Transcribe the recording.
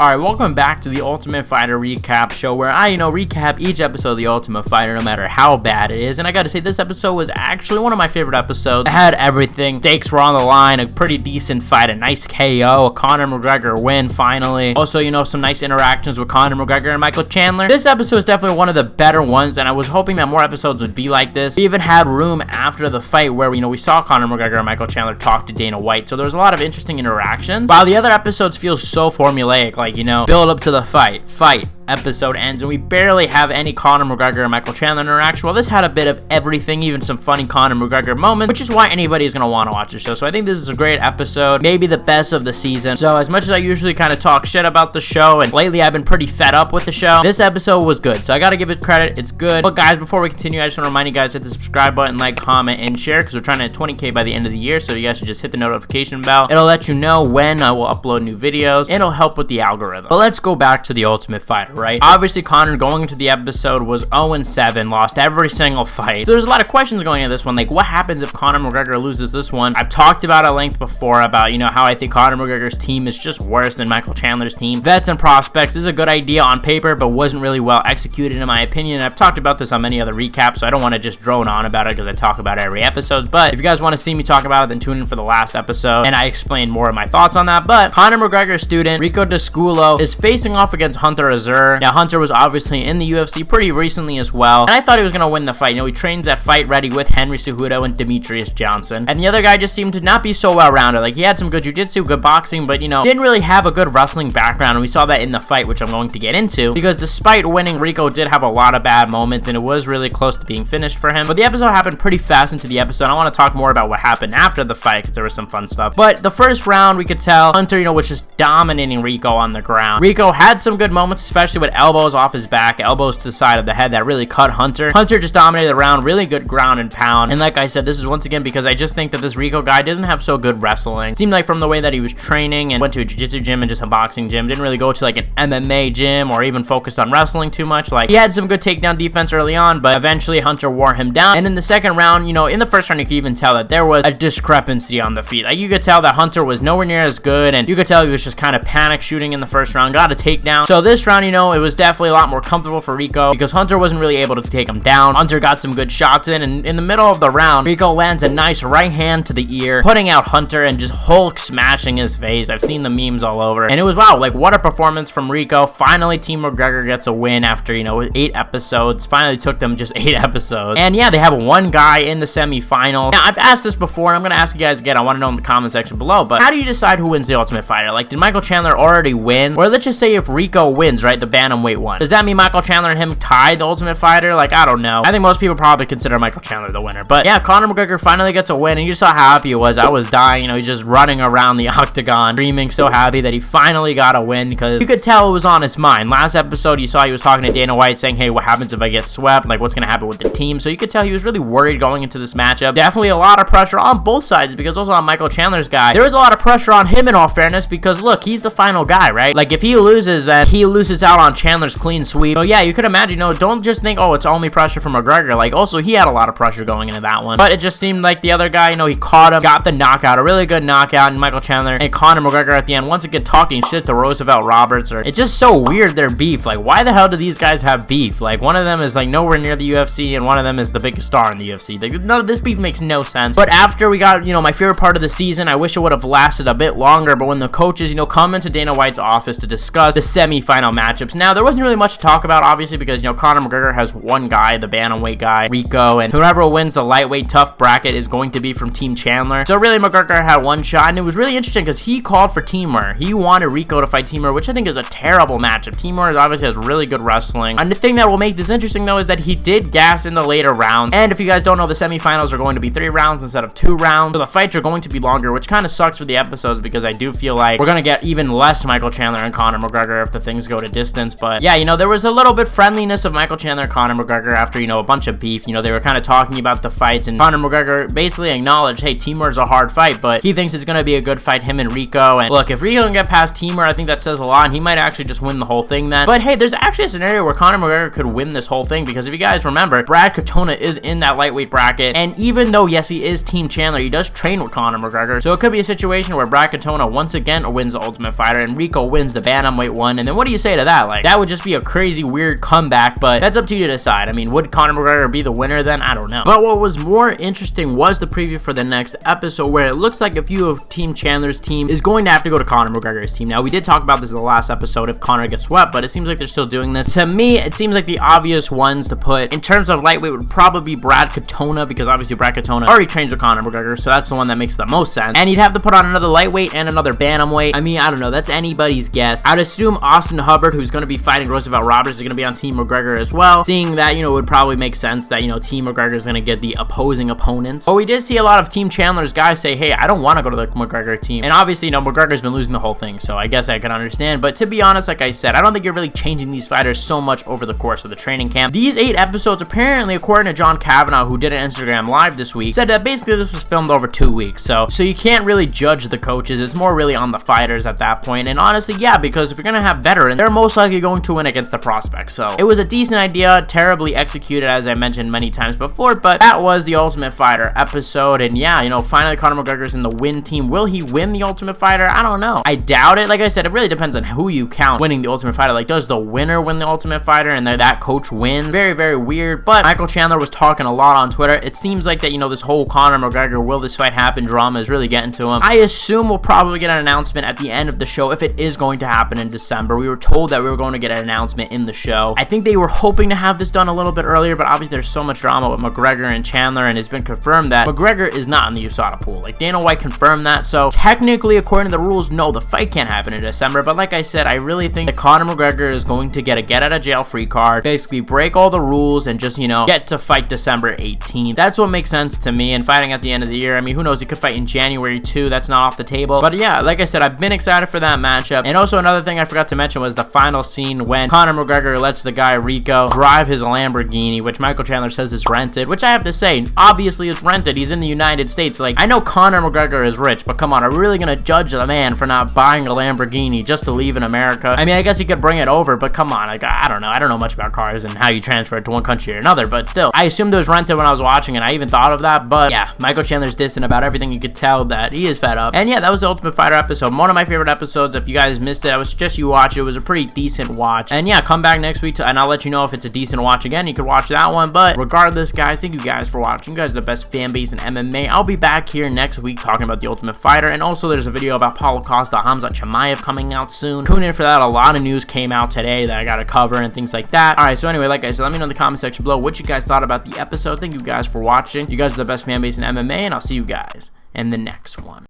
Alright, welcome back to the Ultimate Fighter recap show where I, recap each episode of the Ultimate Fighter no matter how bad it is. And I gotta say, this episode was actually one of my favorite episodes. It had everything. Stakes were on the line, a pretty decent fight, a nice KO, a Conor McGregor win finally. Also, some nice interactions with Conor McGregor and Michael Chandler. This episode is definitely one of the better ones, and I was hoping that more episodes would be like this. We even had room after the fight where, we saw Conor McGregor and Michael Chandler talk to Dana White. So there was a lot of interesting interactions. While the other episodes feel so formulaic, build up to the fight, episode ends, and we barely have any Conor McGregor and Michael Chandler interaction. Well, this had a bit of everything, even some funny Conor McGregor moments, which is why anybody is going to want to watch the show. So I think this is a great episode, maybe the best of the season. So as much as I usually kind of talk shit about the show, and lately I've been pretty fed up with the show, this episode was good. So I got to give it credit. It's good. But guys, before we continue, I just want to remind you guys to hit the subscribe button, like, comment, and share, because we're trying to hit 20K by the end of the year. So you guys should just hit the notification bell. It'll let you know when I will upload new videos, and it'll help with the algorithm. But let's go back to the Ultimate Fighter, right? Obviously, Conor going into the episode was 0-7, lost every single fight. So there's a lot of questions going into this one, like what happens if Conor McGregor loses this one? I've talked about at length before about, how I think Conor McGregor's team is just worse than Michael Chandler's team. Vets and prospects is a good idea on paper, but wasn't really well executed in my opinion. I've talked about this on many other recaps, so I don't want to just drone on about it because I talk about it every episode. But if you guys want to see me talk about it, then tune in for the last episode, and I explain more of my thoughts on that. But Conor McGregor's student, Rico Desculo, is facing off against Hunter Azure. Now, Hunter was obviously in the UFC pretty recently as well, and I thought he was going to win the fight. He trains at Fight Ready with Henry Cejudo and Demetrius Johnson, and the other guy just seemed to not be so well-rounded. He had some good jiu-jitsu, good boxing, but didn't really have a good wrestling background, and we saw that in the fight, which I'm going to get into, because despite winning, Rico did have a lot of bad moments, and it was really close to being finished for him. But the episode happened pretty fast into the episode. I want to talk more about what happened after the fight, because there was some fun stuff. But the first round, we could tell Hunter, was just dominating Rico on the ground. Rico had some good moments, especially with elbows off his back, elbows to the side of the head that really cut Hunter. Hunter just dominated the round, really good ground and pound. And like I said, this is once again because I just think that this Rico guy doesn't have so good wrestling. It seemed like from the way that he was training and went to a jiu-jitsu gym and just a boxing gym, didn't really go to an MMA gym or even focused on wrestling too much. He had some good takedown defense early on, but eventually Hunter wore him down. And in the second round, in the first round, you could even tell that there was a discrepancy on the feet. You could tell that Hunter was nowhere near as good, and you could tell he was just kind of panic shooting in the first round, got a takedown. So this round, it was definitely a lot more comfortable for Rico because Hunter wasn't really able to take him down. Hunter got some good shots in, and in the middle of the round, Rico lands a nice right hand to the ear, putting out Hunter and just Hulk smashing his face. I've seen the memes all over, and it was wow, what a performance from Rico. Finally, Team McGregor gets a win after 8 episodes. Finally took them just 8 episodes, and yeah, they have one guy in the semifinal. Now, I've asked this before, and I'm gonna ask you guys again. I want to know in the comment section below, but how do you decide who wins the Ultimate Fighter? Did Michael Chandler already win, or let's just say if Rico wins, right, the bantamweight one, does that mean Michael Chandler and him tied the Ultimate Fighter? I don't know. I think most people probably consider Michael Chandler the winner, but yeah, Conor McGregor finally gets a win, and you saw how happy he was. I was dying. He's just running around the octagon, screaming, so happy that he finally got a win, because you could tell it was on his mind. Last episode, you saw he was talking to Dana White saying, hey, what happens if I get swept? What's gonna happen with the team? So you could tell he was really worried going into this matchup. Definitely a lot of pressure on both sides, because also on Michael Chandler's guy, there was a lot of pressure on him in all fairness, because look, he's the final guy, right? If he loses, then he loses out on Chandler's clean sweep. So yeah, you could imagine, don't just think, oh, it's only pressure from McGregor. Also, he had a lot of pressure going into that one, but it just seemed like the other guy, he caught him, got the knockout, a really good knockout, and Michael Chandler and Conor McGregor at the end, once again talking shit to Roosevelt Roberts. It's just so weird, their beef. Why the hell do these guys have beef? One of them is nowhere near the UFC, and one of them is the biggest star in the UFC. None of this beef makes no sense. But after we got, my favorite part of the season, I wish it would have lasted a bit longer, but when the coaches, come into Dana White's office to discuss the semi-final matchups. Now, there wasn't really much to talk about, obviously, because, Conor McGregor has one guy, the bantamweight guy, Rico, and whoever wins the lightweight tough bracket is going to be from Team Chandler. So really, McGregor had one shot, and it was really interesting because he called for Timur. He wanted Rico to fight Timur, which I think is a terrible matchup. Timur obviously has really good wrestling, and the thing that will make this interesting, though, is that he did gas in the later rounds. And if you guys don't know, the semifinals are going to be 3 rounds instead of 2 rounds, so the fights are going to be longer, which kind of sucks for the episodes, because I do feel like we're going to get even less Michael Chandler and Conor McGregor if the things go to distance. instance. But yeah, you know, there was a little bit friendliness of Michael Chandler and Conor McGregor after, you know, a bunch of beef. You know, they were kind of talking about the fights, and Conor McGregor basically acknowledged, hey, Timur's a hard fight, but he thinks it's going to be a good fight, him and Rico. And look, if Rico can get past Timur, I think that says a lot, and he might actually just win the whole thing then. But hey, there's actually a scenario where Conor McGregor could win this whole thing, because if you guys remember, Brad Katona is in that lightweight bracket, and even though, yes, he is Team Chandler, he does train with Conor McGregor, so it could be a situation where Brad Katona once again wins the Ultimate Fighter, and Rico wins the Bantamweight one. And then what do you say to that? Like, that would just be a crazy, weird comeback, but that's up to you to decide. I mean, would Conor McGregor be the winner then? I don't know. But what was more interesting was the preview for the next episode, where it looks like a few of Team Chandler's team is going to have to go to Conor McGregor's team. Now, we did talk about this in the last episode if Conor gets swept, but it seems like they're still doing this. To me, it seems like the obvious ones to put in terms of lightweight would probably be Brad Katona, because obviously Brad Katona already trains with Conor McGregor, so that's the one that makes the most sense. And you'd have to put on another lightweight and another bantamweight. I mean, I don't know, that's anybody's guess. I'd assume Austin Hubbard, who's going to be fighting Roosevelt Roberts, is going to be on Team McGregor as well. Seeing that, you know, it would probably make sense that, you know, Team McGregor is going to get the opposing opponents. But we did see a lot of Team Chandler's guys say, hey, I don't want to go to the McGregor team. And obviously, you know, McGregor's been losing the whole thing, so I guess I can understand. But to be honest, like I said, I don't think you're really changing these fighters so much over the course of the training camp. These 8 episodes, apparently, according to John Kavanaugh, who did an Instagram live this week, said that basically this was filmed over 2 weeks. So you can't really judge the coaches. It's more really on the fighters at that point. And honestly, yeah, because if you're going to have veterans, they're most likely going to win against the prospects. So it was a decent idea, terribly executed, as I mentioned many times before, but that was the Ultimate Fighter episode. And yeah, you know, finally Conor McGregor's in the win team. Will he win the Ultimate Fighter? I don't know. I doubt it. Like I said, it really depends on who you count winning the Ultimate Fighter. Like, does the winner win the Ultimate Fighter and that coach win? Very, very weird. But Michael Chandler was talking a lot on Twitter. It seems like that, you know, this whole Conor McGregor, will this fight happen drama is really getting to him. I assume we'll probably get an announcement at the end of the show if it is going to happen in December. We were told that we were going to get an announcement in the show. I think they were hoping to have this done a little bit earlier, but obviously there's so much drama with McGregor and Chandler, and it's been confirmed that McGregor is not in the USADA pool. Like, Dana White confirmed that, so technically, according to the rules, no, the fight can't happen in December. But like I said, I really think that Conor McGregor is going to get a get out of jail free card, basically break all the rules and just, you know, get to fight December 18th. That's what makes sense to me. And fighting at the end of the year, I mean, who knows, he could fight in January too. That's not off the table. But yeah, like I said, I've been excited for that matchup. And also another thing I forgot to mention was the final scene when Conor McGregor lets the guy Rico drive his Lamborghini, which Michael Chandler says is rented, which I have to say, obviously it's rented. He's in the United States. Like, I know Conor McGregor is rich, but come on, are we really gonna judge the man for not buying a Lamborghini just to leave in America? I mean, I guess he could bring it over, but come on, like, I don't know much about cars and how you transfer it to one country or another, but still, I assumed it was rented when I was watching, and I even thought of that. But yeah, Michael Chandler's distant about everything. You could tell that he is fed up. And yeah, that was the Ultimate Fighter episode, one of my favorite episodes. If you guys missed it, I would suggest you watch it. It was a pretty decent watch. And yeah, come back next week and I'll let you know if it's a decent watch again. You could watch that one. But regardless, guys, thank you guys for watching. You guys are the best fan base in MMA. I'll be back here next week talking about the Ultimate Fighter, and also there's a video about Paulo Costa, Hamza Chimaev coming out soon. Tune in for that. A lot of news came out today that I gotta cover and things like that. Alright, so anyway, like I said, let me know in the comment section below what you guys thought about the episode. Thank you guys for watching. You guys are the best fan base in MMA, and I'll see you guys in the next one.